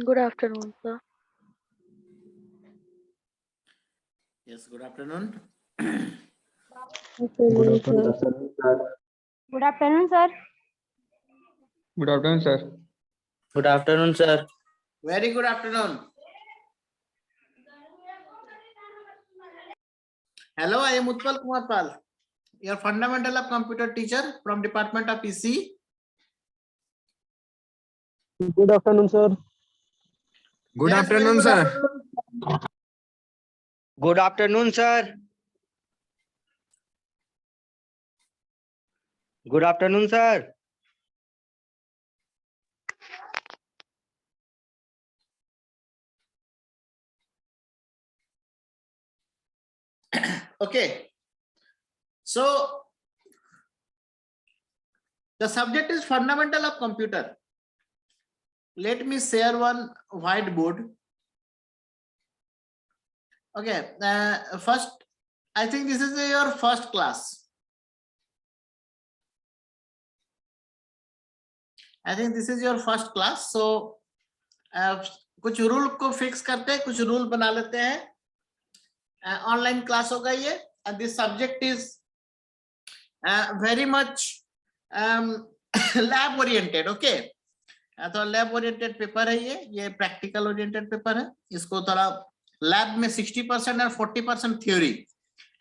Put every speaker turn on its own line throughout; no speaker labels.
Good afternoon, sir.
Yes, good afternoon.
Good afternoon, sir.
Good afternoon, sir.
Good afternoon, sir.
Good afternoon, sir.
Very good afternoon. Hello, I am Utpal Kumar Pal, your fundamental of computer teacher from Department of PC.
Good afternoon, sir.
Good
Yes, very
afternoon,
good
sir.
afternoon.
Good afternoon, sir. Good afternoon, sir.
Okay. So the subject is fundamental of computer. Let me share one whiteboard. Okay. First, I think this is your first class. I think this is your first class. So कुछ rule को fix करते हैं, कुछ rule बना लेते हैं. Online class होगा ये, and this subject is very much lab oriented. Okay, तो लैब ओरिएंटेड पेपर है ये प्रैक्टिकल ओरिएंटेड पेपर है. इसको थोड़ा लैब में 60% और 40% थ्योरी,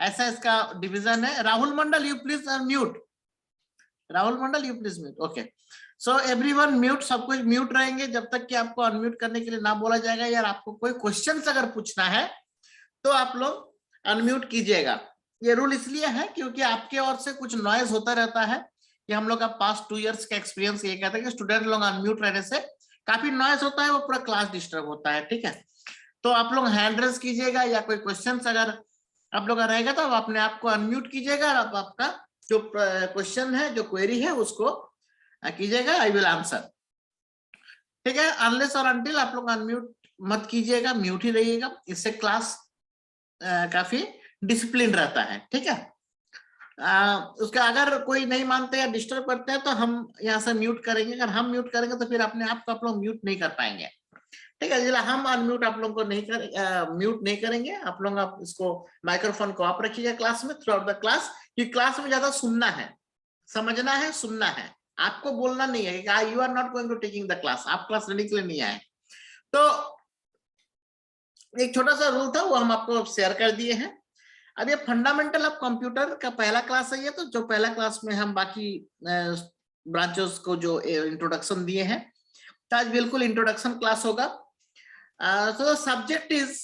ऐसा इसका डिवीजन है. Rahul Mandal, you please mute. Rahul Mandal, you please mute. Okay, so everyone mute, सब कुछ म्यूट रहेंगे जब तक कि आपको अनम्यूट करने के लिए ना बोला जाएगा. यार आपको कोई क्वेश्चन अगर पूछना है तो आप लोग अनम्यूट कीजिएगा. ये रूल इसलिए है क्योंकि आपके ओर से कुछ नॉइज होता रहता है कि हम लोग का पास्ट 2 इयर्स का एक्सपीरियंस ये कहता है कि स्टूडेंट लोग अनम्यूट रहने से काफी नॉइज होता है, वो पूरा क्लास डिस्टर्ब होता है. ठीक है, तो आप लोग हैंड रेज कीजिएगा या कोई क्वेश्चन अगर आप लोग का रहेगा तो आप अपने आप को अनम्यूट कीजिएगा और आपका जो क्वेश्चन है, जो क्वेरी है, उसको कीजिएगा. I will answer. ठीक है, अनलेस और अनटिल आप लोग अनम्यूट मत कीजिएगा, म्यूट ही रहिएगा. इससे क्लास काफी डिसिप्लिन रहता है. ठीक है, उसका अगर कोई नहीं मानते या डिस्टर्ब करते हैं तो हम यहाँ से म्यूट करेंगे. अगर हम म्यूट करेंगे तो फिर अपने आप को आप लोग म्यूट नहीं कर पाएंगे. ठीक है, इसलिए हम अनम्यूट आप लोगों को नहीं म्यूट नहीं करेंगे. आप लोग आप इसको माइक्रोफोन को आप रखिएगा क्लास में थ्रू आउट द क्लास, कि क्लास में ज्यादा सुनना है, समझना है, सुनना है. आपको बोलना नहीं है. You are not going to taking the class. आप क्लास लेने के लिए नहीं आए. तो एक छोटा सा रूल था, वो हम आपको शेयर कर दिए हैं. अब ये फंडामेंटल ऑफ कंप्यूटर का पहला क्लास है ये. तो जो पहला क्लास में हम बाकी ब्रांचेस को जो इंट्रोडक्शन दिए हैं, तो आज बिल्कुल इंट्रोडक्शन क्लास होगा. तो subject is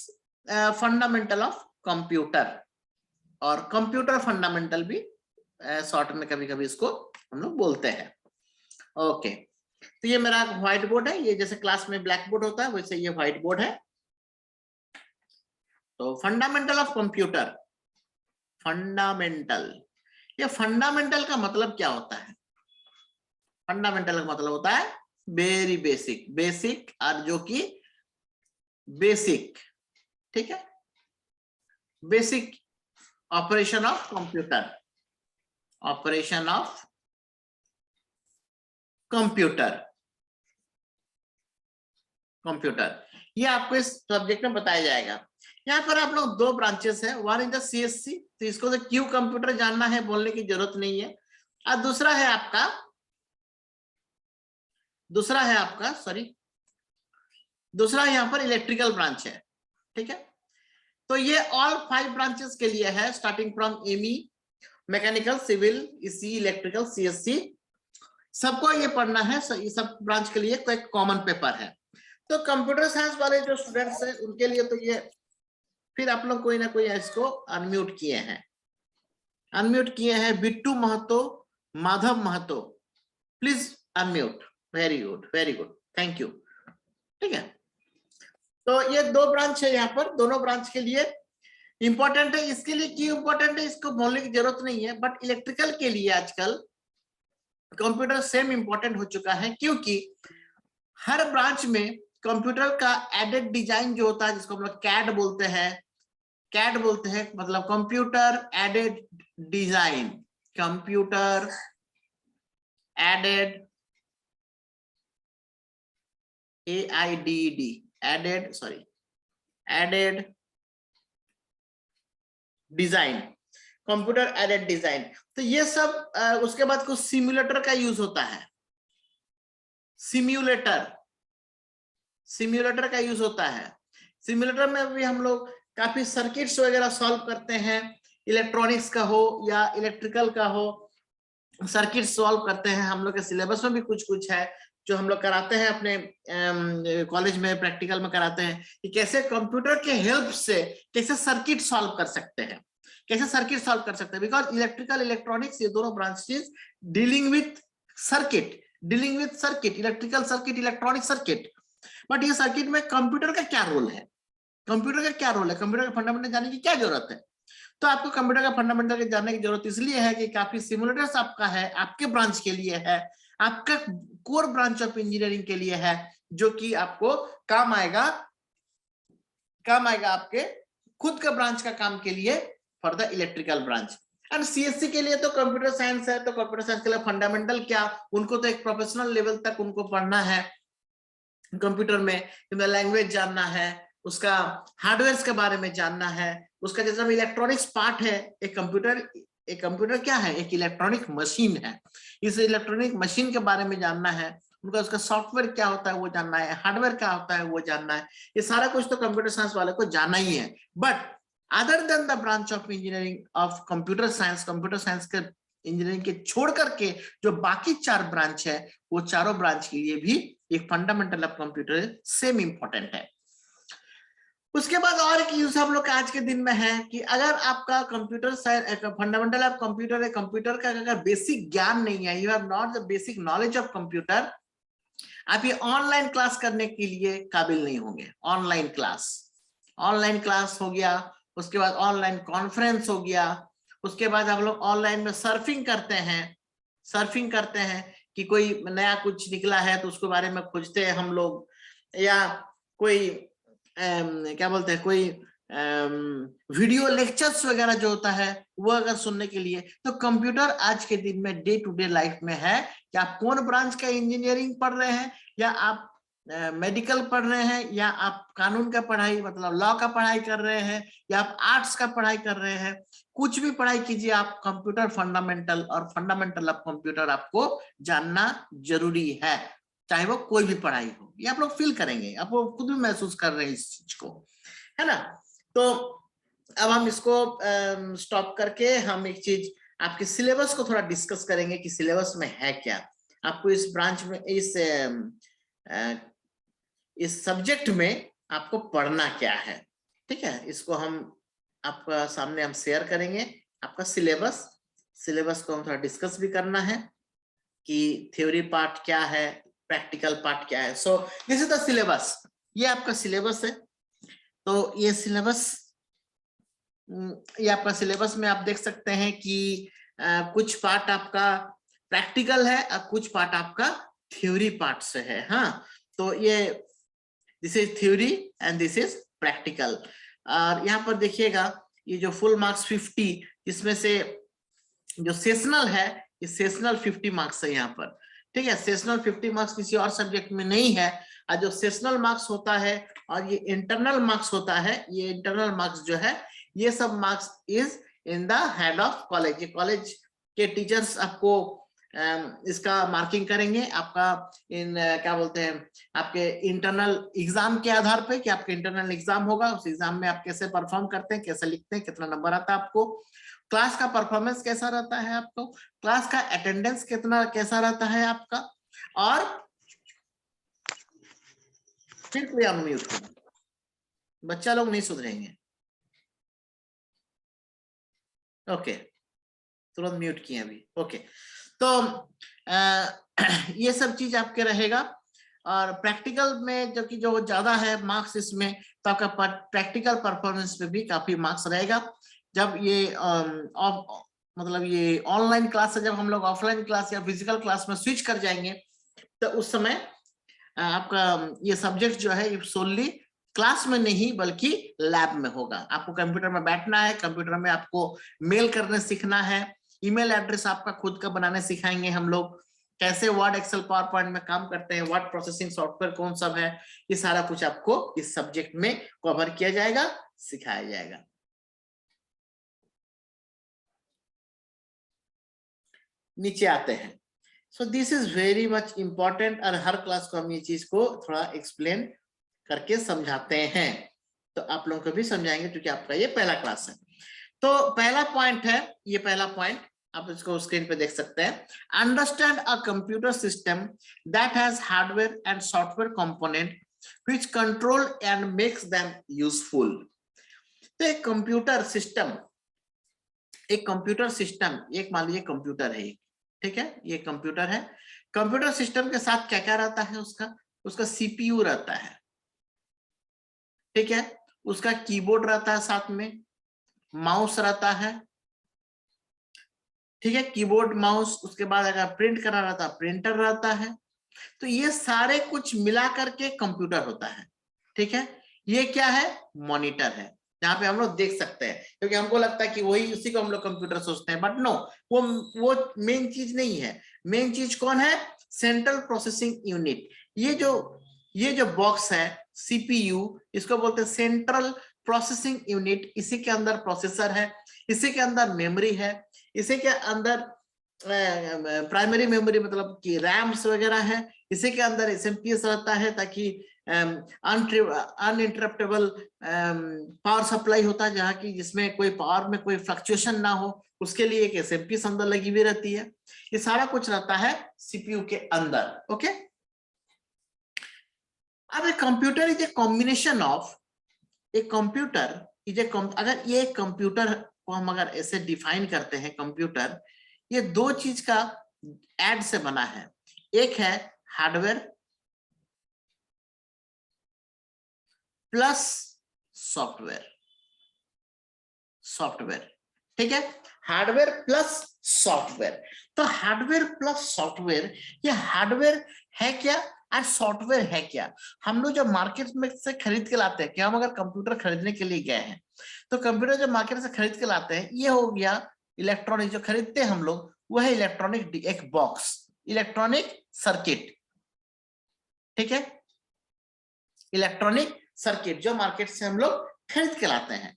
fundamental of computer, और कंप्यूटर फंडामेंटल भी शॉर्ट में कभी कभी इसको हम लोग बोलते हैं. ओके, तो ये मेरा व्हाइट बोर्ड है. ये जैसे क्लास में ब्लैक बोर्ड होता है वैसे ये व्हाइट बोर्ड है. तो फंडामेंटल ऑफ कंप्यूटर, फंडामेंटल, ये फंडामेंटल का मतलब क्या होता है? फंडामेंटल का मतलब होता है वेरी बेसिक, बेसिक और जो कि बेसिक. ठीक है, basic operation of computer, operation of computer, computer, ये आपको इस सब्जेक्ट में बताया जाएगा. यहाँ पर आप लोग 2 ब्रांचेस है. वन इज द CSC, तो इसको तो क्यू कंप्यूटर जानना है, बोलने की जरूरत नहीं है. और दूसरा है आपका सॉरी, दूसरा यहाँ पर इलेक्ट्रिकल ब्रांच है. ठीक है, तो ये ऑल 5 ब्रांचेस के लिए है, starting from ME, mechanical, civil, EC, electrical, CSC, सबको ये पढ़ना है. ये सब ब्रांच के लिए कोई कॉमन पेपर है. तो कंप्यूटर साइंस वाले जो स्टूडेंट्स हैं उनके लिए तो ये, फिर आप लोग कोई ना कोई इसको अनम्यूट किए हैं. Bittu Mahto, Madhav Mahto, please unmute. Very good, very good, thank you. ठीक है, तो ये 2 ब्रांच है यहाँ पर, दोनों ब्रांच के लिए इंपॉर्टेंट है. इसके लिए क्यों इंपॉर्टेंट है इसको बोलने की जरूरत नहीं है, बट इलेक्ट्रिकल के लिए आजकल कंप्यूटर सेम इंपॉर्टेंट हो चुका है, क्योंकि हर ब्रांच में कंप्यूटर का एडेड डिजाइन जो होता है, जिसको हम लोग कैड बोलते हैं, मतलब computer aided design, computer aided AIDED, added design, computer aided design. तो ये सब उसके बाद कुछ सिम्युलेटर का यूज होता है, सिम्युलेटर का यूज होता है। सिम्युलेटर में भी हम लोग काफी सर्किट्स वगैरह सॉल्व करते हैं, इलेक्ट्रॉनिक्स का हो या इलेक्ट्रिकल का हो, सर्किट सॉल्व करते हैं। हम लोग के सिलेबस में भी कुछ कुछ है जो हम लोग कराते हैं अपने कॉलेज में, प्रैक्टिकल में कराते हैं कि कैसे कंप्यूटर के हेल्प से कैसे सर्किट सॉल्व कर सकते हैं, बिकॉज इलेक्ट्रिकल इलेक्ट्रॉनिक्स ये दोनों branches dealing with circuit, electrical circuit, electronic circuit. But ये सर्किट में कंप्यूटर का क्या रोल है, कंप्यूटर का फंडामेंटल जानने की क्या जरूरत है? तो आपको कंप्यूटर का फंडामेंटल जानने की जरूरत इसलिए है कि काफी सिमुलेटर्स आपका है, आपके ब्रांच के लिए है, आपका कोर ब्रांच ऑफ इंजीनियरिंग के लिए है, जो कि आपको काम आएगा आपके खुद का ब्रांच का काम के लिए, for the electrical branch. And CSC के लिए तो कंप्यूटर साइंस है, तो कंप्यूटर साइंस के लिए फंडामेंटल क्या, उनको तो एक प्रोफेशनल लेवल तक उनको पढ़ना है कंप्यूटर में, लैंग्वेज जानना है, उसका हार्डवेयर के बारे में जानना है, उसका जैसा इलेक्ट्रॉनिक्स पार्ट है। एक कंप्यूटर क्या है, एक इलेक्ट्रॉनिक मशीन है, इस इलेक्ट्रॉनिक मशीन के बारे में जानना है, उनका उसका सॉफ्टवेयर क्या होता है वो जानना है, हार्डवेयर क्या होता है वो जानना है। ये सारा कुछ तो कंप्यूटर साइंस वाले को जानना ही है। But other than the branch of engineering of computer science के इंजीनियरिंग के छोड़ करके जो बाकी 4 ब्रांच है, वो चारों ब्रांच के लिए भी एक fundamental of computer same important है। उसके बाद और एक यूज हम लोग आज के दिन में है कि अगर आपका कंप्यूटर फंडामेंटल ऑफ कंप्यूटर है, कंप्यूटर का अगर बेसिक ज्ञान नहीं है, you have not the basic knowledge of computer, आप ये ऑनलाइन क्लास करने के लिए काबिल नहीं होंगे। ऑनलाइन क्लास हो गया, उसके बाद ऑनलाइन कॉन्फ्रेंस हो गया, उसके बाद हम लोग ऑनलाइन में सर्फिंग करते हैं कि कोई नया कुछ निकला है तो उसके बारे में खोजते हैं हम लोग, या कोई क्या बोलते हैं, कोई वीडियो लेक्चर्स वगैरह जो होता है वो अगर सुनने के लिए, तो कंप्यूटर आज के दिन में डे टू डे लाइफ में है कि आप कौन ब्रांच का इंजीनियरिंग पढ़ रहे हैं, या आप मेडिकल पढ़ रहे हैं, या आप कानून का पढ़ाई मतलब लॉ का पढ़ाई कर रहे हैं, या आप आर्ट्स का पढ़ाई कर रहे हैं, कुछ भी पढ़ाई कीजिए, आप कंप्यूटर फंडामेंटल और फंडामेंटल ऑफ कंप्यूटर आपको जानना जरूरी है, चाहे वो कोई भी पढ़ाई हो। ये आप लोग फील करेंगे, आप लोग खुद भी महसूस कर रहे हैं इस चीज को, है ना। तो अब हम इसको स्टॉप करके हम एक चीज आपके सिलेबस को थोड़ा डिस्कस करेंगे कि सिलेबस में है क्या, आपको इस ब्रांच में इस सब्जेक्ट में आपको पढ़ना क्या है। ठीक है, इसको हम आपका सामने हम शेयर करेंगे, आपका सिलेबस को हम थोड़ा डिस्कस भी करना है कि थ्योरी पार्ट क्या है, प्रैक्टिकल पार्ट क्या है। So this is the syllabus, ये आपका सिलेबस है। तो ये आपका सिलेबस में आप देख सकते हैं कि कुछ पार्ट आपका प्रैक्टिकल है और कुछ पार्ट आपका थ्योरी पार्ट से है। हाँ, तो ये this is theory and this is practical. और यहाँ पर देखिएगा ये जो फुल मार्क्स 50, इसमें से जो सेशनल है, ये सेशनल 50 मार्क्स है यहाँ पर। ठीक है, सेशनल 50 मार्क्स किसी और सब्जेक्ट में नहीं है, और जो सेशनल मार्क्स होता है और ये इंटरनल मार्क्स होता है, ये इंटरनल मार्क्स जो है, ये सब marks is in the head of college. ये कॉलेज के टीचर्स आपको इसका मार्किंग करेंगे, आपका क्या बोलते हैं, आपके इंटरनल एग्जाम के आधार पे, कि आपके इंटरनल एग्जाम होगा, उस एग्जाम में आप कैसे परफॉर्म करते हैं, कैसे लिखते हैं, कितना नंबर आता है आपको, क्लास का परफॉर्मेंस कैसा रहता है आपको, क्लास का अटेंडेंस कितना कैसा रहता है आपका, और फिर कोई अनम्यूट हो, बच्चा लोग नहीं सुधरेंगे। ओके, तुरंत म्यूट किए अभी। ओके, तो ये सब चीज आपके रहेगा। और प्रैक्टिकल में जो कि जो ज्यादा है मार्क्स इसमें, तो आपका प्रैक्टिकल परफॉर्मेंस पे भी काफी मार्क्स रहेगा। जब ये मतलब ये ऑनलाइन क्लास से जब हम लोग ऑफलाइन क्लास या फिजिकल क्लास में स्विच कर जाएंगे, तो उस समय आपका ये सब्जेक्ट जो है ये सोनली क्लास में नहीं बल्कि लैब में होगा। आपको कंप्यूटर में बैठना है, कंप्यूटर में आपको मेल करने सीखना है, ईमेल एड्रेस आपका खुद का बनाने सिखाएंगे हम लोग, कैसे वर्ड एक्सेल पावर पॉइंट में काम करते हैं, वर्ड प्रोसेसिंग सॉफ्टवेयर कौन सब है, ये सारा कुछ आपको इस सब्जेक्ट में कवर किया जाएगा, सिखाया जाएगा। नीचे आते हैं। So this is very much important और हर क्लास को हम ये चीज को थोड़ा एक्सप्लेन करके समझाते हैं, तो आप लोगों को भी समझाएंगे क्योंकि आपका ये पहला क्लास है। तो पहला पॉइंट है, ये पहला पॉइंट आप इसको स्क्रीन पे देख सकते हैं। Understand a computer system that has hardware and software component which control and makes them useful. तो एक कंप्यूटर सिस्टम, एक मान लीजिए कंप्यूटर है, ठीक है, ये कंप्यूटर है। कंप्यूटर सिस्टम के साथ क्या क्या रहता है, उसका सीपीयू रहता है, ठीक है, उसका कीबोर्ड रहता है, साथ में माउस रहता है, ठीक है, कीबोर्ड माउस, उसके बाद अगर प्रिंट करना रहता है प्रिंटर रहता है। तो ये सारे कुछ मिला करके कंप्यूटर होता है, ठीक है। ये क्या है, मॉनिटर है, जहां पे हम लोग देख सकते हैं, क्योंकि हमको लगता है कि वही उसी को हम लोग कंप्यूटर सोचते हैं, बट नो, वो मेन चीज नहीं है। मेन चीज कौन है, सेंट्रल प्रोसेसिंग यूनिट। ये जो बॉक्स है सीपीयू, इसको बोलते हैं सेंट्रल प्रोसेसिंग यूनिट। इसी के अंदर प्रोसेसर है, इसी के अंदर मेमोरी है, इसी के अंदर प्राइमरी मेमोरी मतलब कि रैम्स वगैरह है, इसी के अंदर एसएमपीएस रहता है ताकि अनइंटरप्टेबल पावर सप्लाई होता है, जहाँ की जिसमें कोई पावर में कोई फ्लक्चुएशन ना हो, उसके लिए एक एसएमपीएस अंदर लगी हुई रहती है। ये सारा कुछ रहता है सीपीयू के अंदर, ओके। अब एक computer is a combination of, एक कंप्यूटर इज ए, अगर ये कंप्यूटर को हम अगर ऐसे डिफाइन करते हैं, कंप्यूटर ये दो चीज का ऐड से बना है। एक है हार्डवेयर प्लस सॉफ्टवेयर, ठीक है, हार्डवेयर प्लस सॉफ्टवेयर। तो हार्डवेयर प्लस सॉफ्टवेयर, ये हार्डवेयर है क्या और सॉफ्टवेयर है क्या। हम लोग जब मार्केट में से खरीद के लाते हैं, कि हम अगर कंप्यूटर खरीदने के लिए गए हैं, तो कंप्यूटर जब मार्केट से खरीद के लाते हैं, ये हो गया इलेक्ट्रॉनिक, जो खरीदते हैं हम लोग वो है इलेक्ट्रॉनिक, एक बॉक्स, इलेक्ट्रॉनिक सर्किट, ठीक है, इलेक्ट्रॉनिक सर्किट जो मार्केट से हम लोग खरीद के लाते हैं,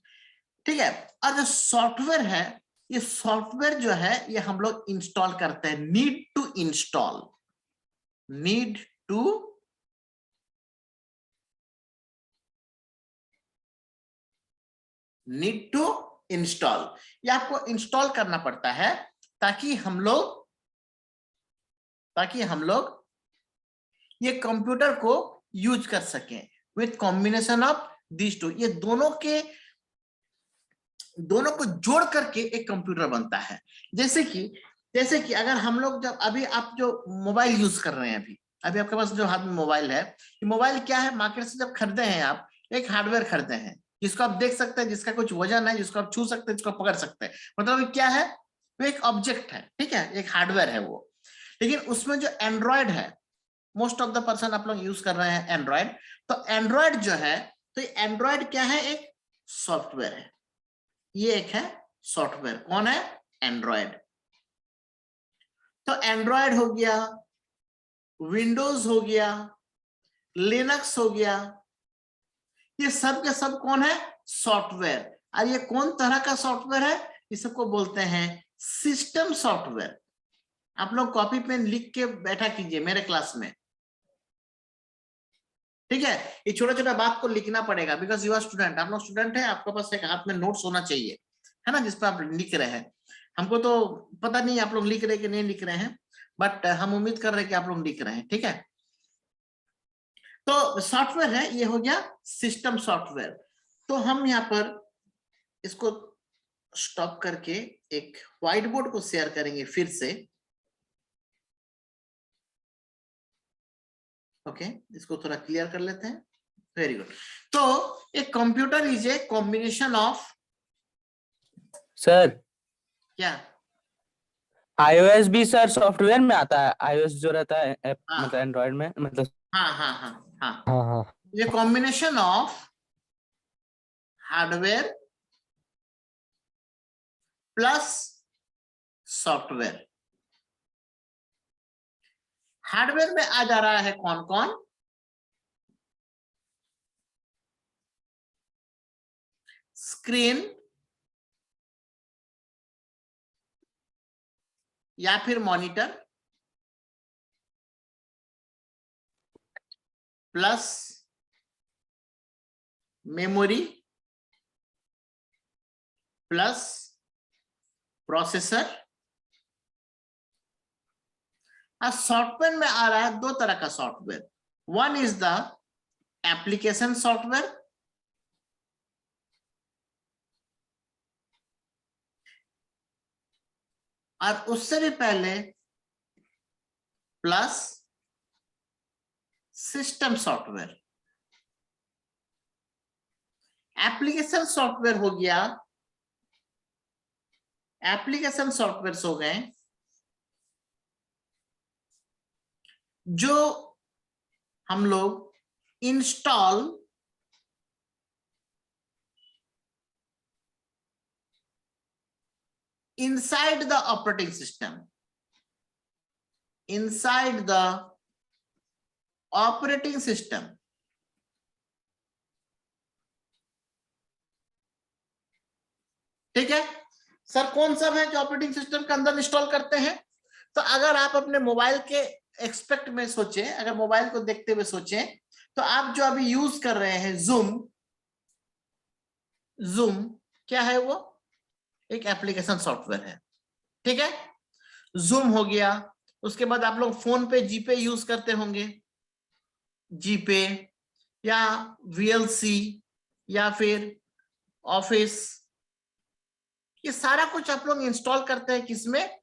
ठीक है। और जो सॉफ्टवेयर है, ये सॉफ्टवेयर जो है ये हम लोग इंस्टॉल करते हैं, नीड टू इंस्टॉल, ये आपको इंस्टॉल करना पड़ता है ताकि हम लोग ये कंप्यूटर को यूज कर सकें with combination of this two. ये दोनों को जोड़ करके एक कंप्यूटर बनता है। जैसे कि अगर हम लोग जब अभी आप जो मोबाइल यूज कर रहे हैं, अभी आपके पास जो हाथ में मोबाइल है, ये मोबाइल क्या है, मार्केट से जब खरीदे हैं आप, एक हार्डवेयर खरीदे हैं जिसको आप देख सकते हैं, जिसका कुछ वजन है, जिसको आप छू सकते हैं, जिसको पकड़ सकते हैं, मतलब क्या है, वो एक ऑब्जेक्ट है, ठीक है, एक हार्डवेयर है वो। लेकिन उसमें जो एंड्रॉयड है, मोस्ट ऑफ द पर्सन आप लोग यूज कर रहे हैं एंड्रॉयड, तो एंड्रॉयड जो है, तो एंड्रॉयड क्या है, एक सॉफ्टवेयर है, ये एक है सॉफ्टवेयर। कौन है, एंड्रॉयड। तो एंड्रॉयड हो गया, विंडोज हो गया, लिनक्स हो गया, ये सब के सब कौन है, सॉफ्टवेयर। और ये कौन तरह का सॉफ्टवेयर है, इसको बोलते हैं सिस्टम सॉफ्टवेयर। आप लोग कॉपी पेन लिख के बैठा कीजिए मेरे क्लास में, ठीक है। ये छोटा छोटा बात को लिखना पड़ेगा, बिकॉज यू आर स्टूडेंट, आप लोग स्टूडेंट हैं, आपके पास एक हाथ में नोट्स होना चाहिए, है ना, जिसपे आप लिख रहे हैं। हमको तो पता नहीं आप लोग लिख रहे कि नहीं लिख रहे हैं, बट हम उम्मीद कर रहे हैं कि आप लोग लिख रहे हैं, ठीक है। तो सॉफ्टवेयर है, ये हो गया सिस्टम सॉफ्टवेयर। तो हम यहाँ पर इसको स्टॉप करके एक व्हाइट बोर्ड को शेयर करेंगे फिर से, ओके, इसको थोड़ा क्लियर कर लेते हैं। Very good. तो एक computer is a combination of,
sir
क्या,
iOS भी सर सॉफ्टवेयर में आता है, iOS जो रहता है
हाँ।
मतलब एंड्रॉइड में, मतलब
हाँ हाँ हाँ हाँ,
हाँ हाँ
ये combination of hardware plus software, hardware में आ जा रहा है कौन कौन? स्क्रीन या फिर monitor plus memory plus processor. Software में आ रहा है दो तरह का software. One is the application software और उससे भी पहले plus system software. Application software हो गया, एप्लीकेशन सॉफ्टवेयर हो गए जो हम लोग install inside the operating system, inside the operating system। ठीक है सर, कौन सा है जो ऑपरेटिंग सिस्टम के अंदर इंस्टॉल करते हैं? तो अगर आप अपने मोबाइल के एक्सपेक्ट में सोचें, अगर मोबाइल को देखते हुए सोचें, तो आप जो अभी यूज कर रहे हैं जूम, जूम क्या है? वो एक एप्लीकेशन सॉफ्टवेयर है। ठीक है, जूम हो गया। उसके बाद आप लोग फोन पे जीपे यूज करते होंगे, जीपे या वीएलसी या फिर ऑफिस, ये सारा कुछ आप लोग इंस्टॉल करते हैं किसमें?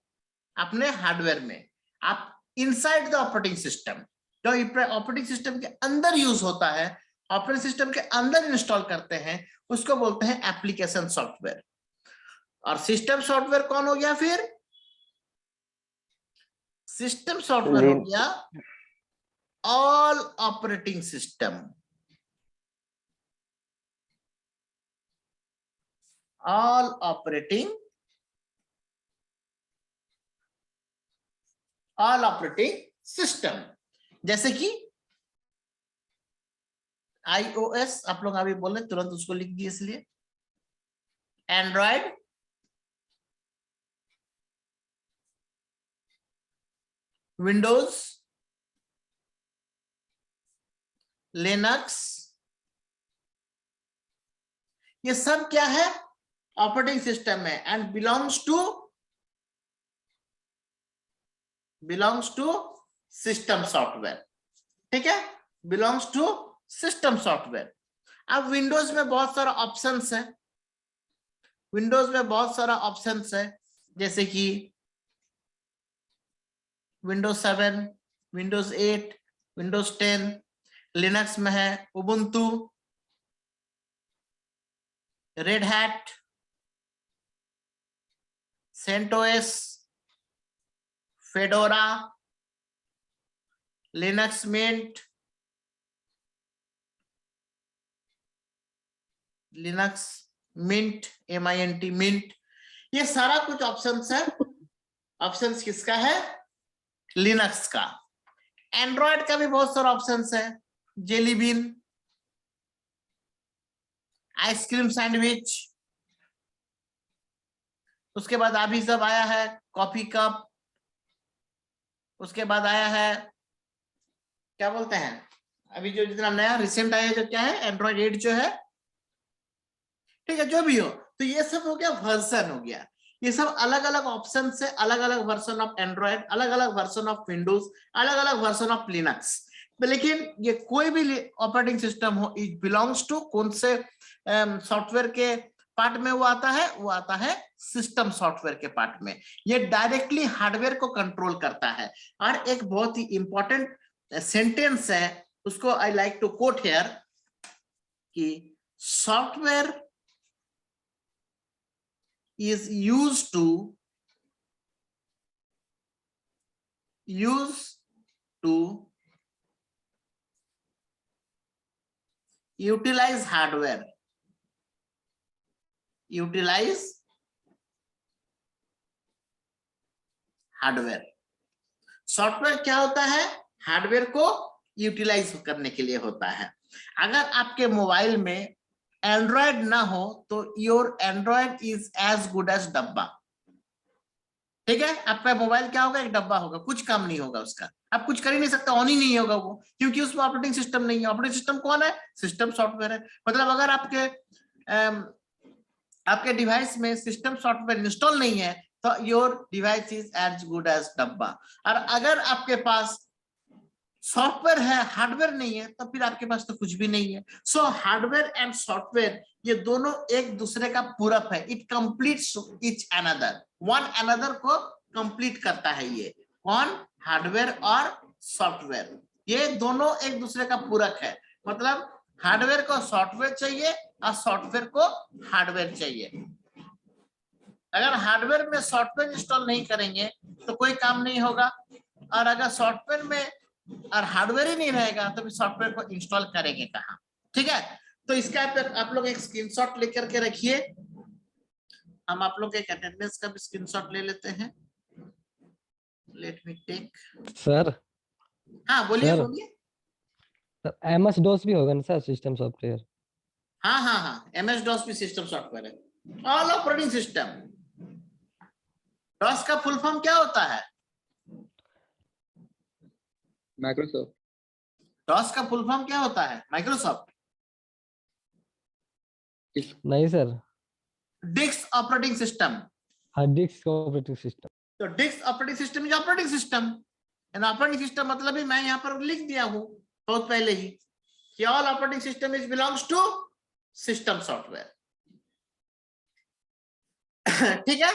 अपने हार्डवेयर में। आप इनसाइड द ऑपरेटिंग सिस्टम, जो ऑपरेटिंग सिस्टम के अंदर यूज होता है, ऑपरेटिंग सिस्टम के अंदर इंस्टॉल करते हैं, उसको बोलते हैं एप्लीकेशन सॉफ्टवेयर। और सिस्टम सॉफ्टवेयर कौन हो गया? फिर सिस्टम सॉफ्टवेयर हो गया all operating system, all operating system. जैसे कि iOS, आप लोग अभी बोले तुरंत उसको लिख दिए, इसलिए एंड्रॉयड, विंडोज, लिनक्स, ये सब क्या है? ऑपरेटिंग सिस्टम में, and belongs to system software. ठीक है, बिलोंग्स टू सिस्टम सॉफ्टवेयर। अब विंडोज में बहुत सारा ऑप्शंस है, विंडोज में बहुत सारा ऑप्शंस है, जैसे कि विंडोज 7, विंडोज 8, विंडोज 10। लिनक्स में है Ubuntu, Red Hat, CentOS, Fedora, Linux Mint, Linux Mint, MINT Mint, ये सारा कुछ ऑप्शंस है। ऑप्शंस किसका है? लिनक्स का। एंड्रॉयड का भी बहुत सारा ऑप्शंस है, जेली बीन, आइसक्रीम सैंडविच, उसके बाद अभी सब आया है कॉफी कप, उसके बाद आया है क्या बोलते हैं अभी जो जितना नया रिसेंट आया है, जो क्या है, एंड्रॉयड 8 जो है। ठीक है, जो भी हो, तो ये सब हो गया वर्जन हो गया। ये सब अलग अलग ऑप्शन से, अलग अलग वर्जन ऑफ एंड्रॉयड, अलग अलग वर्जन ऑफ विंडोज, अलग अलग वर्जन ऑफ लिनक्स। लेकिन ये कोई भी ऑपरेटिंग सिस्टम हो, इट बिलोंग्स टू कौन से सॉफ्टवेयर के पार्ट में वो आता है? वो आता है सिस्टम सॉफ्टवेयर के पार्ट में। ये डायरेक्टली हार्डवेयर को कंट्रोल करता है। और एक बहुत ही इंपॉर्टेंट सेंटेंस है, उसको I like to quote here, कि software is used to utilize hardware, software क्या होता है? हार्डवेयर को यूटिलाइज करने के लिए होता है। अगर आपके मोबाइल में एंड्रॉयड ना हो तो your Android is as good as डब्बा। ठीक है, आपका मोबाइल क्या होगा? एक डब्बा होगा, कुछ काम नहीं होगा उसका, आप कुछ कर ही नहीं सकते, ऑन ही नहीं होगा वो, क्योंकि उसमें ऑपरेटिंग सिस्टम नहीं है। ऑपरेटिंग सिस्टम कौन है? सिस्टम सॉफ्टवेयर है। मतलब अगर आपके डिवाइस में सिस्टम सॉफ्टवेयर इंस्टॉल नहीं है तो your device is as good as डब्बा। और अगर आपके पास सॉफ्टवेयर है, हार्डवेयर नहीं है, तो फिर आपके पास तो कुछ भी नहीं है। सो हार्डवेयर एंड सॉफ्टवेयर ये दोनों एक दूसरे का पूरक है। It completes each another, one another को कंप्लीट करता है। ये कौन? हार्डवेयर और सॉफ्टवेयर, ये दोनों एक दूसरे का पूरक है। मतलब हार्डवेयर को सॉफ्टवेयर चाहिए और सॉफ्टवेयर को हार्डवेयर चाहिए। अगर हार्डवेयर में सॉफ्टवेयर इंस्टॉल नहीं करेंगे तो कोई काम नहीं होगा, और अगर सॉफ्टवेयर में और हार्डवेयर ही नहीं रहेगा तो फिर सॉफ्टवेयर को इंस्टॉल करेंगे कहाँ? ठीक है, तो इसका आप लोग एक स्क्रीनशॉट लेकर के रखिए। हम आप लोग एक अटेंडेंस का भी स्क्रीनशॉट ले लेते हैं। Let me take.
सर
हाँ बोलिए
सर।
बोलिए।
सर एमएस डॉस भी होगा ना सर, सिस्टम सॉफ्टवेयर?
हाँ हाँ हाँ, एमएस डॉस भी सिस्टम सॉफ्टवेयर है। All operating system. डॉस का फुल फॉर्म क्या होता है?
माइक्रोसॉफ्ट।
डॉस का फुल फॉर्म क्या होता है? माइक्रोसॉफ्ट।
नहीं sir,
disk operating system.
Hard disk operating system.
तो disk operating system is operating system. And operating system मतलब ही मैं यहाँ पर लिख दिया हूँ बहुत पहले ही कि all operating system is belongs to system software. ठीक है,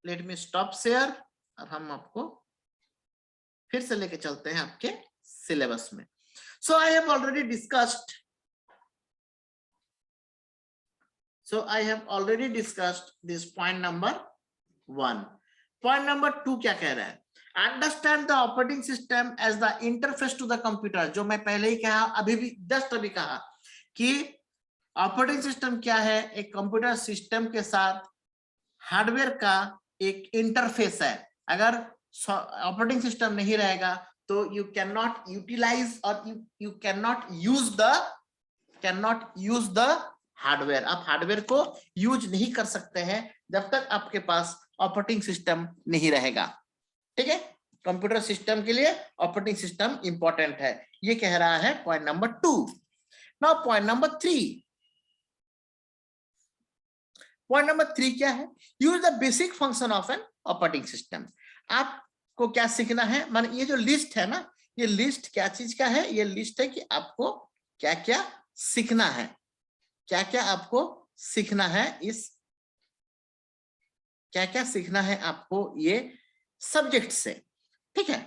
लेट मी स्टॉप शेयर और हम आपको फिर से लेके चलते हैं आपके सिलेबस में। So I have already discussed this point number 1। Point number 2 क्या कह रहा है? Understand the operating system as the interface to the computer. जो मैं पहले ही कहा, अभी भी जस्ट अभी कहा कि ऑपरेटिंग सिस्टम क्या है? एक कंप्यूटर सिस्टम के साथ हार्डवेयर का एक इंटरफेस है। अगर ऑपरेटिंग सिस्टम नहीं रहेगा तो यू कैन नॉट यूटिलाइज और you can not use the hardware. आप हार्डवेयर को यूज नहीं कर सकते हैं जब तक आपके पास ऑपरेटिंग सिस्टम नहीं रहेगा। ठीक है, कंप्यूटर सिस्टम के लिए ऑपरेटिंग सिस्टम इंपॉर्टेंट है, ये कह रहा है point number 2। Now point number 3। Point number 3 क्या है? Use the basic function of an operating system. आपको क्या सीखना है? मान ये जो लिस्ट है ना, ये लिस्ट क्या चीज का है? ये लिस्ट है कि आपको क्या क्या सीखना है, क्या क्या आपको सीखना है, क्या क्या सीखना है आपको ये सब्जेक्ट से। ठीक है,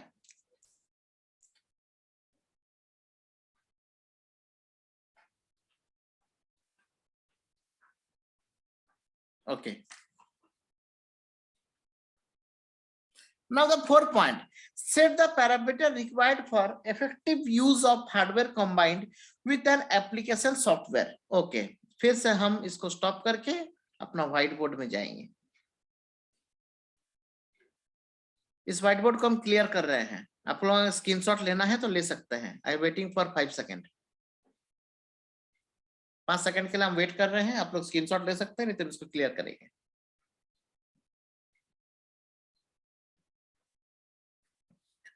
okay. Now the 4th point, set the parameter required for effective use of hardware combined with an application software. Okay, फिर से हम इसको स्टॉप करके अपना व्हाइट बोर्ड में जाएंगे। इस व्हाइट बोर्ड को हम क्लियर कर रहे हैं। आप लोगों को स्क्रीनशॉट लेना है तो ले सकते हैं। आई वेटिंग फॉर 5 सेकेंड। 5 सेकेंड के लिए हम वेट कर रहे हैं। आप लोग स्क्रीनशॉट ले सकते हैं, नहीं तो इसको क्लियर करेंगे।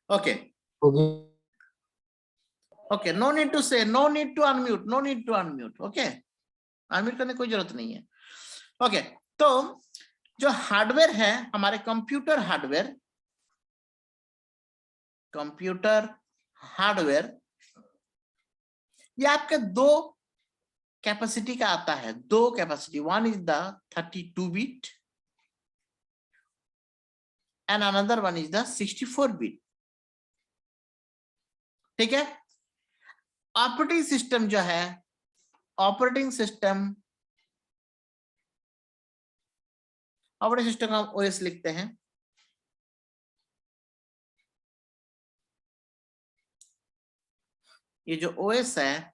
Okay okay, no need to say, no need to unmute, no need to unmute. Okay, unmute करने की कोई जरूरत नहीं है। ओके, तो जो हार्डवेयर है हमारे कंप्यूटर हार्डवेयर, ये आपके 2 कैपेसिटी का आता है। 2 capacity, one is the 32 bit and another one is the 64 bit. ठीक है, ऑपरेटिंग सिस्टम जो है, ऑपरेटिंग सिस्टम का हम ओएस लिखते हैं। ये जो ओएस है,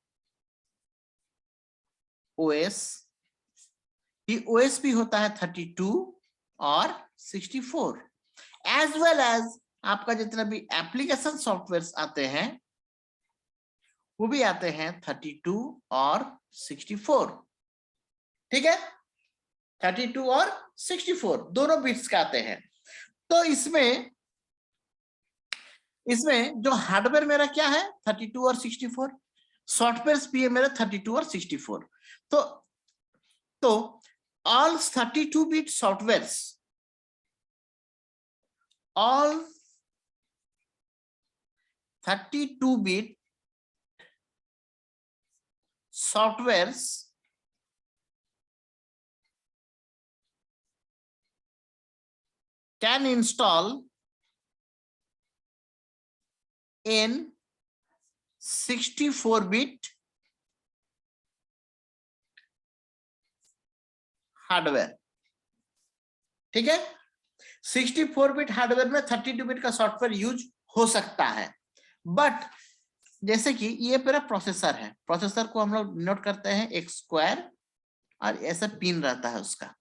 ओएस, ये ओएस भी होता है 32 और 64। एज वेल एज आपका जितना भी एप्लीकेशन सॉफ्टवेयर आते हैं वो भी आते हैं 32 और 64। ठीक है, 32 और 64 दोनों बिट्स का आते हैं। तो इसमें जो हार्डवेयर मेरा क्या है 32 और 64, सॉफ्टवेयर भी है मेरा 32 और 64। तो all 32 bit softwares, all 32 bit softwares can install in 64 bit hardware. ठीक है, 64 बिट हार्डवेयर में 32 बिट का सॉफ्टवेयर यूज हो सकता है। बट जैसे कि ये मेरा प्रोसेसर है, प्रोसेसर को हम लोग नोट करते हैं एक स्क्वायर और ऐसा पिन रहता है उसका।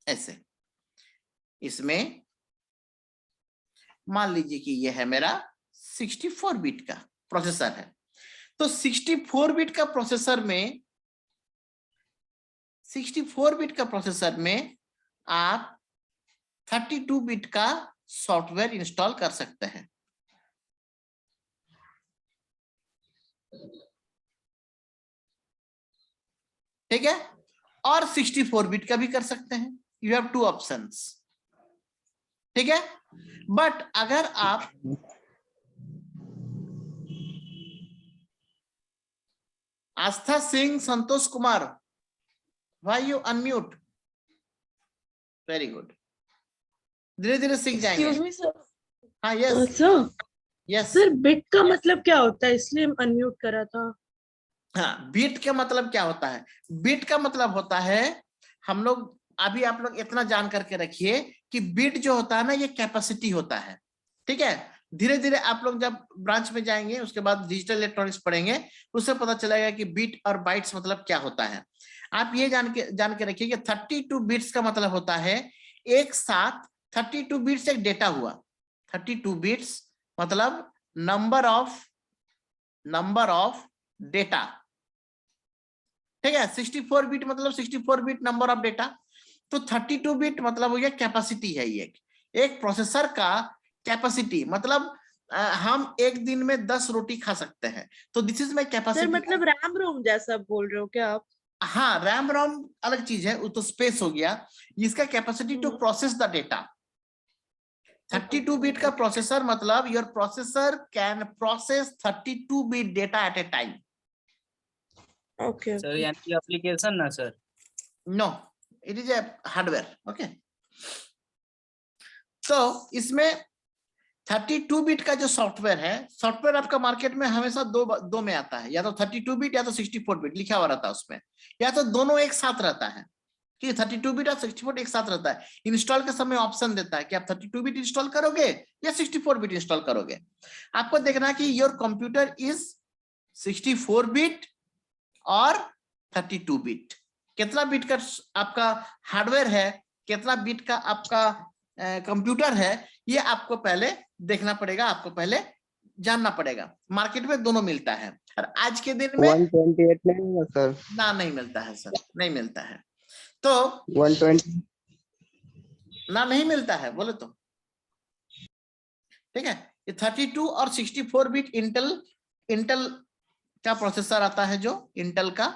ऐसे इसमें मान लीजिए कि ये है मेरा 64 बिट का प्रोसेसर है। तो 64 बिट का प्रोसेसर में 64 बिट का प्रोसेसर में आप 32 बिट का सॉफ्टवेयर इंस्टॉल कर सकते हैं। ठीक है, और 64 बिट का भी कर सकते हैं। You have two options. ठीक है, बट अगर आप Aastha Singh, Santosh Kumar, why you unmute? Very good, धीरे धीरे सीख जाएंगे।
Excuse me, sir.
हाँ, yes
sir
yes.
Sir bit का मतलब क्या होता है, इसलिए अनम्यूट करा था।
हाँ, बीट का मतलब क्या होता है? बीट का मतलब होता है, हम लोग अभी आप लोग इतना जान करके रखिए कि बीट जो होता है ना, ये कैपेसिटी होता है। ठीक है, धीरे धीरे आप लोग जब ब्रांच में जाएंगे उसके बाद डिजिटल इलेक्ट्रॉनिक्स पढ़ेंगे, उससे पता चलेगा कि बीट और बाइट्स मतलब क्या होता है। आप ये जान के रखिए कि 32 बिट्स का मतलब होता है एक साथ 32 बिट्स एक डेटा हुआ। 32 बिट्स मतलब नंबर ऑफ डेटा। ठीक है, 64 बिट मतलब 64 बिट नंबर ऑफ डेटा। तो 32 बिट मतलब हो गया कैपेसिटी है। ये एक प्रोसेसर का कैपेसिटी मतलब हम एक दिन में 10 रोटी खा सकते हैं। तो this is my
sir
capacity.
मतलब रैम रोम जैसा बोल रहे हो क्या आप?
हाँ, रैम रोम अलग चीज है, वो तो स्पेस हो गया। इसका capacity to process the data. 32 bit का प्रोसेसर मतलब your processor can process 32 bit data at a time.
Okay
sir यानी कि एप्लीकेशन ना sir?
No, it is a hardware. Okay, तो इसमें 32 बिट का जो सॉफ्टवेयर है, सॉफ्टवेयर आपका मार्केट में हमेशा दो में आता है, या तो 32 बिट या तो 64 बिट लिखा हुआ रहता है उसमें, या तो दोनों एक साथ रहता है कि 32 बिट और 64 एक साथ रहता है। इंस्टॉल के समय ऑप्शन देता है कि आप 32 बिट इंस्टॉल करोगे या 64 बिट इंस्टॉल करोगे। आपको देखना कि योर कंप्यूटर इज 64 बिट और 32 बिट। कितना बिट का आपका हार्डवेयर है, कितना बिट का आपका कंप्यूटर है, ये आपको पहले देखना पड़ेगा, आपको पहले जानना पड़ेगा। मार्केट में दोनों मिलता है, और आज के दिन में
128 नहीं होगा सर?
ना, नहीं मिलता है सर, नहीं मिलता है। तो
120
ना, नहीं मिलता है बोले तो। ठीक है, ये 32 और 64 बिट इंटेल का प्रोसेसर आता है। जो इंटेल का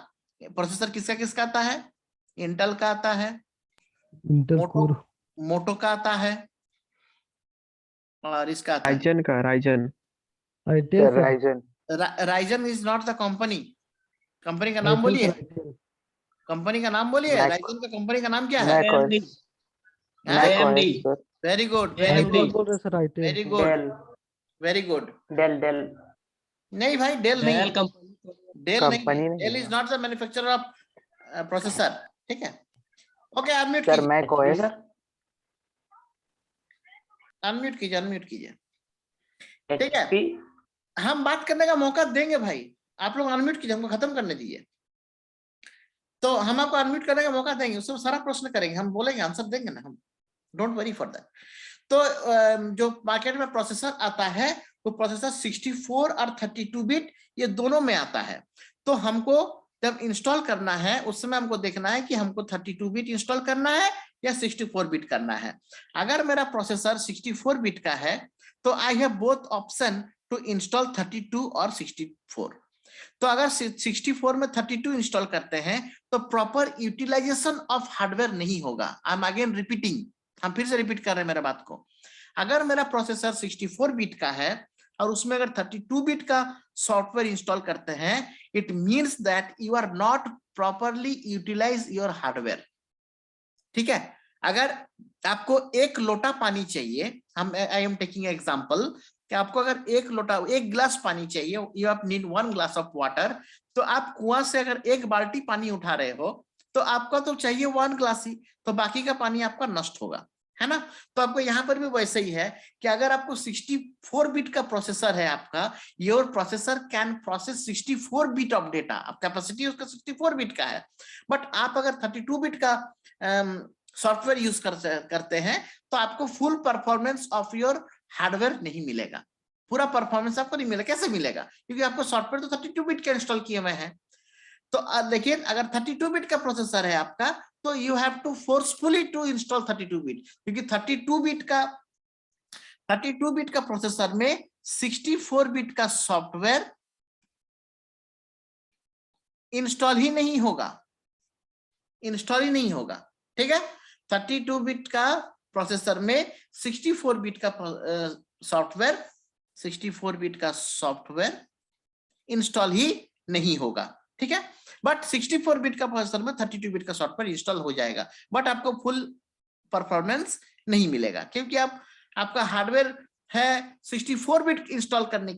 प्रोसेसर किसका आता है? इंटेल का आता है,
इंटेल कोर
मोटो का आता है, और इसका आता है
राइजन का Ryzen
itel sir,
Ryzen
Ryzen is not the company. Company का नाम बोलिए, कंपनी का नाम बोलिए। राइजन का कंपनी का नाम क्या है? वेरी गुड, वेरी गुड,
बोल रहे sir, itel.
Very good, very good.
Dell
नहीं भाई, डेल नहीं, डेल
कंपनी
नहीं, Dell is not the manufacturer of processor. ठीक है, ओके, अनम्यूट
सर
कीजिए,
मैक ओएस
अनम्यूट कीजिए, अनम्यूट कीजिए। ठीक है, हम बात करने का मौका देंगे भाई, आप लोग अनम्यूट कीजिए, हमको खत्म करने दीजिए। तो हम आपको अनम्यूट करने का मौका देंगे, उसमें सारा प्रश्न करेंगे, हम बोलेंगे, आंसर देंगे ना हम, डोंट वरी फॉर दैट। तो जो मार्केट में प्रोसेसर आता है वो प्रोसेसर 64 और 32 बिट ये दोनों में आता है। तो हमको जब इंस्टॉल करना है उस समय हमको देखना है कि हमको 32 बिट इंस्टॉल करना है या 64 बिट करना है। अगर मेरा प्रोसेसर 64 बिट का है तो I have both option to install 32 और 64। तो अगर 64 में 32 इंस्टॉल करते हैं तो प्रॉपर यूटिलाइजेशन ऑफ हार्डवेयर नहीं होगा। आई एम अगेन रिपीटिंग, हम फिर से रिपीट कर रहे हैं मेरा बात को। अगर मेरा प्रोसेसर 64 बिट का है और उसमें अगर 32 बिट का सॉफ्टवेयर इंस्टॉल करते हैं, it means that you are not properly utilize your hardware. ठीक है, अगर आपको एक लोटा पानी चाहिए, हम आई एम टेकिंग एग्जांपल कि आपको अगर एक गिलास पानी चाहिए, you have need 1 glass of water, तो आप कुआं से अगर 1 बाल्टी पानी उठा रहे हो तो आपका तो चाहिए 1 ग्लास ही, तो बाकी का पानी आपका नष्ट होगा, है ना। तो आपको यहाँ पर भी वैसे ही है कि अगर आपको 64 बिट का प्रोसेसर है आपका, your processor can process 64 bit of data, अब कैपेसिटी उसका 64 बिट का है। बट आप अगर 32 बिट का सॉफ्टवेयर यूज करते हैं तो आपको full performance of your hardware नहीं मिलेगा, पूरा परफॉर्मेंस आपको नहीं मिलेगा। कैसे मिलेगा? क्योंकि आपको सॉफ्टवेयर तो 32 बिट का इंस्टॉल किए हुए हैं। तो लेकिन अगर 32 बिट का प्रोसेसर है आपका तो you have to forcefully to install 32 bit, क्योंकि 32 बिट का प्रोसेसर में 64 बिट का सॉफ्टवेयर इंस्टॉल ही नहीं होगा, ठीक है। 32 बिट का प्रोसेसर में 64 बिट का सॉफ्टवेयर इंस्टॉल ही नहीं होगा, ठीक है। बट 64 बिट का प्रोसेसर में 32 बिट का सॉफ्टवेयर इंस्टॉल हो जाएगा, बट आपको फुल परफॉर्मेंस नहीं मिलेगा, क्योंकि आपका हार्डवेयर है 64 बिट इंस्टॉल करने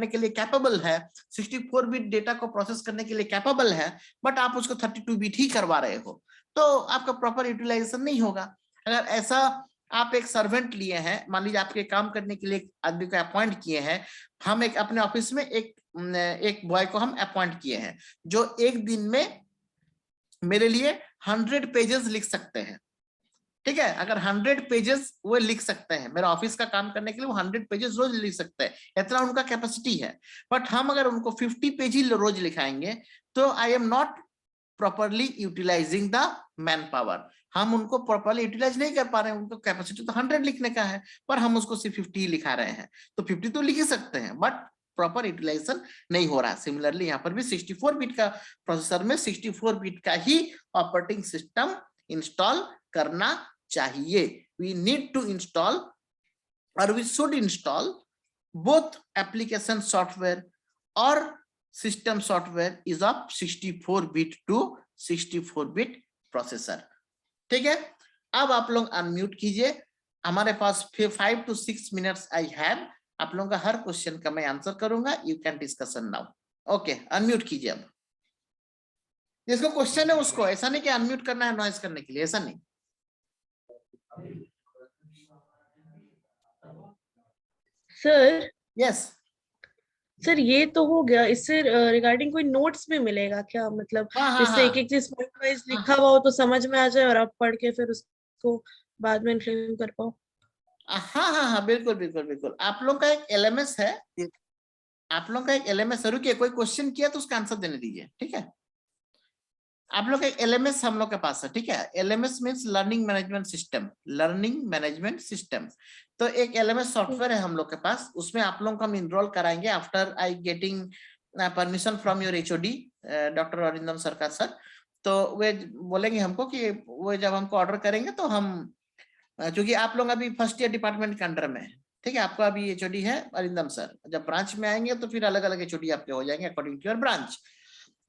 के लिए कैपेबल है, 64 बिट डेटा को प्रोसेस करने के लिए कैपेबल है, बट आप उसको 32 बिट ही करवा रहे हो, तो आपका प्रॉपर यूटिलाइजेशन नहीं होगा। अगर ऐसा आप एक सर्वेंट लिए हैं, मान लीजिए आपके काम करने के लिए आदमी को अपॉइंट किए हैं, हम एक अपने ऑफिस में एक बॉय को हम अपॉइंट किए हैं जो एक दिन में मेरे लिए 100 पेजेस लिख सकते हैं, ठीक है। अगर 100 पेजेस वो लिख सकते हैं, मेरा ऑफिस का काम करने के लिए वो 100 पेजेस रोज लिख सकते हैं, इतना उनका कैपेसिटी है। बट हम अगर उनको 50 पेज ही रोज लिखाएंगे तो I am not properly utilizing the manpower, हम उनको प्रॉपरली यूटिलाइज नहीं कर पा रहे हैं। उनको कैपेसिटी तो 100 लिखने का है पर हम उसको सिर्फ 50 लिखा रहे हैं, तो 50 तो लिख ही सकते हैं बट प्रॉपर यूटिलाइजेशन नहीं हो रहा। सिमिलरली यहाँ पर भी 64 बिट का प्रोसेसर में 64 बिट का ही ऑपरेटिंग सिस्टम इंस्टॉल करना चाहिए। वी नीड टू इंस्टॉल और we should install both application software और system software is of 64 bit to 64 bit processor, ठीक है। अब आप लोग अनम्यूट कीजिए, हमारे पास 5 to 6 मिनट्स आई हैव, आप लोगों का हर क्वेश्चन का मैं आंसर करूंगा, you can discussion now. Okay, unmute कीजिए। अब जिसको क्वेश्चन है उसको, ऐसा नहीं कि अनम्यूट करना है नॉइज करने के लिए, ऐसा नहीं।
सर
यस
सर ये तो हो गया, इससे रिगार्डिंग कोई नोट्स भी मिलेगा क्या? मतलब जिससे एक एक चीज पॉइंट वाइज लिखा हुआ हो तो समझ में आ जाए और आप पढ़ के फिर उसको बाद में इम्प्लीमेंट कर पाओ।
हाँ, बिल्कुल बिल्कुल बिल्कुल। आप लोग का एक एलएमएस है, आप लोग का एक एलएमएस है। रुकिए, कोई क्वेश्चन किया तो उसका आंसर देने दीजिए, ठीक है। आप लोग का एलएमएस हम लोग के पास है, ठीक है। LMS means learning management system. तो एक एलएमएस सॉफ्टवेयर है हम लोग के पास, उसमें आप लोगों को हम इनरोल कराएंगे after I getting permission from your HOD doctor Arindam सरकार सर। तो वे बोलेंगे हमको कि वो जब हमको ऑर्डर करेंगे तो हम, क्योंकि आप लोग अभी फर्स्ट ईयर डिपार्टमेंट के अंडर में है, ठीक है। आपका अभी एचओडी है अरिंदम सर, जब ब्रांच में आएंगे तो फिर अलग अलग एचओडी आपके हो जाएंगे according to your branch.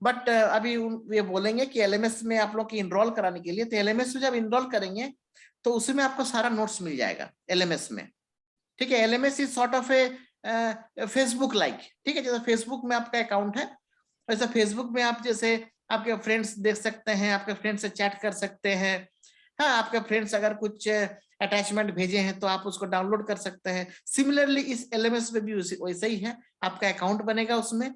But अभी ये बोलेंगे कि एलएमएस में आप लोग की इनरोल कराने के लिए, तो एलएमएस में जब इनरोल करेंगे तो उसमें आपको सारा नोट्स मिल जाएगा एलएमएस में, ठीक है। LMS is sort of A Facebook like, ठीक है। जैसे फेसबुक में आपका अकाउंट है, वैसे फेसबुक में आप जैसे आपके फ्रेंड्स देख सकते हैं, आपके फ्रेंड्स से चैट कर सकते हैं, हाँ, आपके फ्रेंड्स अगर कुछ अटैचमेंट भेजे हैं तो आप उसको डाउनलोड कर सकते हैं। सिमिलरली इस एलएमएस में भी वैसे ही है, आपका अकाउंट बनेगा उसमें,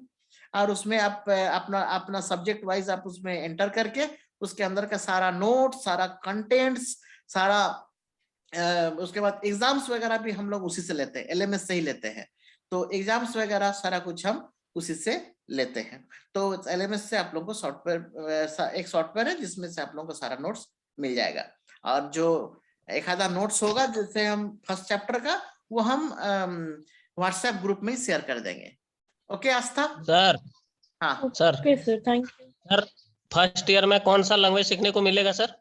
और उसमें आप अपना अपना सब्जेक्ट वाइज आप उसमें एंटर करके उसके अंदर का सारा नोट, सारा कंटेंट्स, सारा उसके बाद एग्जाम्स वगैरह भी हम लोग उसी से लेते हैं, LMS से ही लेते हैं। तो एग्जाम्स वगैरह सारा कुछ हम उसी से लेते हैं। तो LMS से आप लोगों को सॉफ्टवेयर, एक सॉफ्टवेयर है जिसमें से आप लोगों को सारा नोट्स मिल जाएगा। और जो एक आधा नोट्स होगा जैसे हम फर्स्ट चैप्टर का, वो हम व्हाट्सएप ग्रुप में शेयर कर देंगे। ओके आस्था?
सर
हाँ
sir
okay sir, thank you.
Sir first year में कौन सा लैंग्वेज सीखने को मिलेगा सर?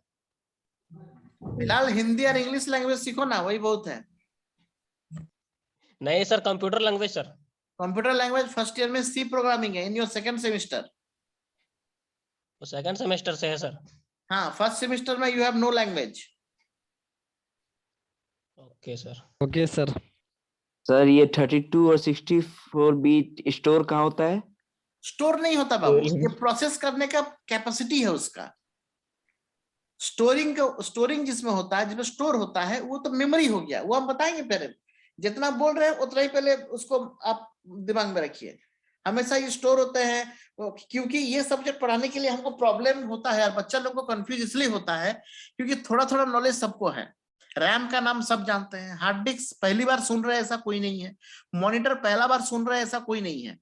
फिलहाल हिंदी और इंग्लिश लैंग्वेज सीखो ना, वही बहुत है।
नहीं sir, computer language sir.
Computer language first year में सी प्रोग्रामिंग है इन योर सेकंड सेमेस्टर।
वो सेकंड सेमेस्टर से है सर।
हाँ, फर्स्ट सेमेस्टर में you have no language.
Okay sir.
Okay sir.
Sir ये 32 और 64 बीट स्टोर कहाँ होता है?
स्टोर नहीं होता बाबू, ये प्रोसेस करने का कैपेसिटी है उसका। स्टोरिंग जिसमें होता है, जिसमें स्टोर होता है, वो तो मेमोरी हो गया, वो हम बताएंगे पहले। जितना बोल रहे हैं उतना ही पहले उसको आप दिमाग में रखिए। हमेशा ये स्टोर होते हैं, क्योंकि ये सब्जेक्ट पढ़ाने के लिए हमको प्रॉब्लम होता है और बच्चा लोग को कंफ्यूज इसलिए होता है क्योंकि थोड़ा थोड़ा नॉलेज सबको है। रैम का नाम सब जानते हैं, हार्ड डिस्क पहली बार सुन रहे हैं ऐसा कोई नहीं है, मॉनिटर पहला बार सुन रहे हैं ऐसा कोई नहीं है,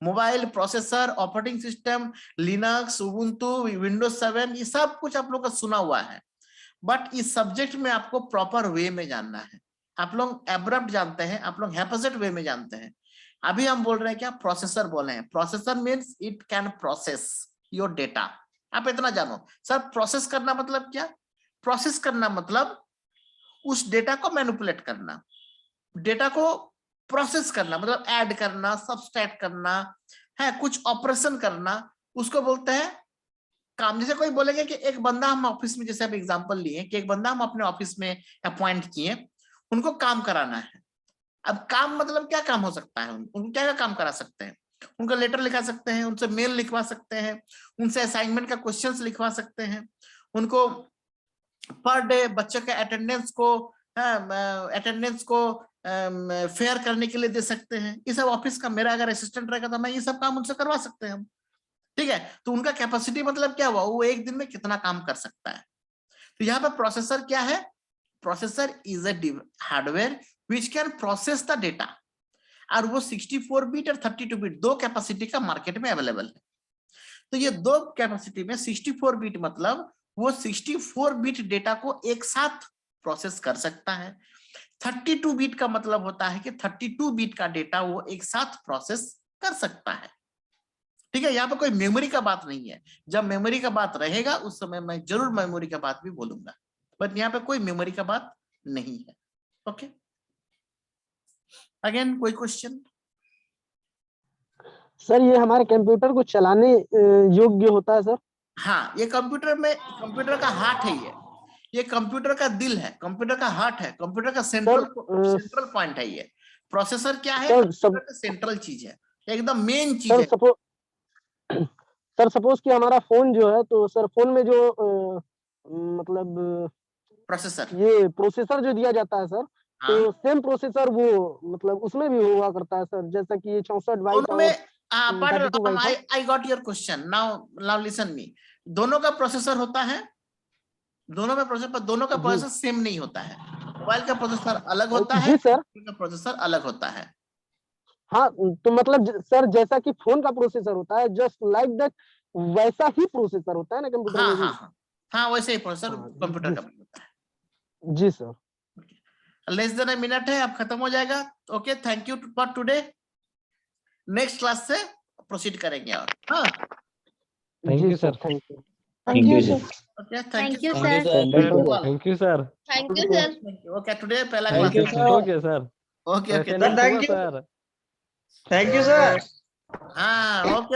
mobile, processor, operating system, Linux, Ubuntu, Windows 7, ये सब कुछ आप लोग का सुना हुआ है। बट इस सब्जेक्ट में आपको प्रॉपर वे में जानना है। आप लोग एब्रप्ट जानते हैं, आप लोग हैपोजेट वे में जानते हैं। अभी हम बोल रहे हैं क्या, प्रोसेसर बोले हैं। Processor means it can process your data. आप इतना जानो। सर प्रोसेस करना मतलब क्या? प्रोसेस करना मतलब उस डेटा को मैनिपुलेट करना, डेटा को प्रोसेस करना, मतलब ऐड करना, सब्सट्रैक्ट करना है, कुछ ऑपरेशन करना, उसको बोलते हैं काम। जैसे कोई बोलेंगे कि एक बंदा हम ऑफिस में, जैसे आप एग्जांपल लिए कि एक बंदा हम अपने ऑफिस में अपॉइंट किए, उनको काम कराना है। अब काम मतलब क्या काम हो सकता है? उनको क्या क्या काम करा सकते हैं? उनका लेटर लिखा सकते हैं, उनसे मेल लिखवा सकते हैं, उनसे असाइनमेंट का क्वेश्चंस लिखवा सकते हैं, उनको पर डे बच्चे के अटेंडेंस को फेयर करने के लिए दे सकते हैं। ये सब ऑफिस का, मेरा अगर असिस्टेंट रहेगा तो मैं ये सब काम उनसे करवा सकते हैं हम। ठीक है, तो उनका कैपेसिटी मतलब क्या हुआ, वो एक दिन में कितना काम कर सकता है। तो यहाँ पे प्रोसेसर क्या है? Processor is a hardware which can process the data. और वो 64 बिट और 32 बिट दो कैपेसिटी का मार्केट में अवेलेबल है। तो ये दो कैपेसिटी में 64 बिट मतलब वो 64 बिट डेटा को एक साथ प्रोसेस कर सकता है। 32 बिट का मतलब होता है कि 32 बिट का डेटा वो एक साथ प्रोसेस कर सकता है। ठीक है, यहाँ पे कोई मेमोरी का बात नहीं है। जब मेमोरी का बात रहेगा उस समय मैं जरूर मेमोरी का बात भी बोलूंगा, बट यहाँ पे कोई मेमोरी का बात नहीं है। ओके, अगेन कोई क्वेश्चन?
सर ये हमारे कंप्यूटर को चलाने योग्य होता है सर?
हाँ, ये कंप्यूटर का हार्ट है, ये कंप्यूटर का दिल है, कंप्यूटर का हार्ट है, कंप्यूटर का सेंट्रल पॉइंट है। ये प्रोसेसर क्या है? कंप्यूटर का सेंट्रल चीज है, एकदम मेन चीज है।
सर सपोज कि हमारा फोन जो है, तो सर फोन में जो मतलब
प्रोसेसर,
ये प्रोसेसर जो दिया जाता है सर,
हाँ?
तो सेम प्रोसेसर वो मतलब उसमें भी हुआ करता है सर, जैसा कि ये 64 बाइट और 32 बाइट है।
I got your question. Now listen me. दोनों का प्रोसेसर होता है, दोनों में प्रोसेसर, पर दोनों का प्रोसेसर सेम नहीं होता है। मोबाइल का प्रोसेसर अलग होता है,
सर
का प्रोसेसर अलग होता है।
हाँ, तो मतलब सर जैसा कि फोन का प्रोसेसर होता है, जस्ट लाइक दैट वैसा ही प्रोसेसर होता है ना कंप्यूटर में भी?
हाँ, वैसे ही प्रोसेसर कंप्यूटर का होता है।
जी sir.
Less than a minute है, अब खत्म हो जाएगा। Okay, thank you for today. Next class से प्रोसीड करेंगे। और हाँ,
thank you sir.
Thank you sir.
Okay, thank you
sir.
Thank you sir.
Thank you sir.
Okay, today पहला
thank you
class.
Sir. Okay sir.
Okay,
thank you sir.
Thank you sir. हाँ, okay.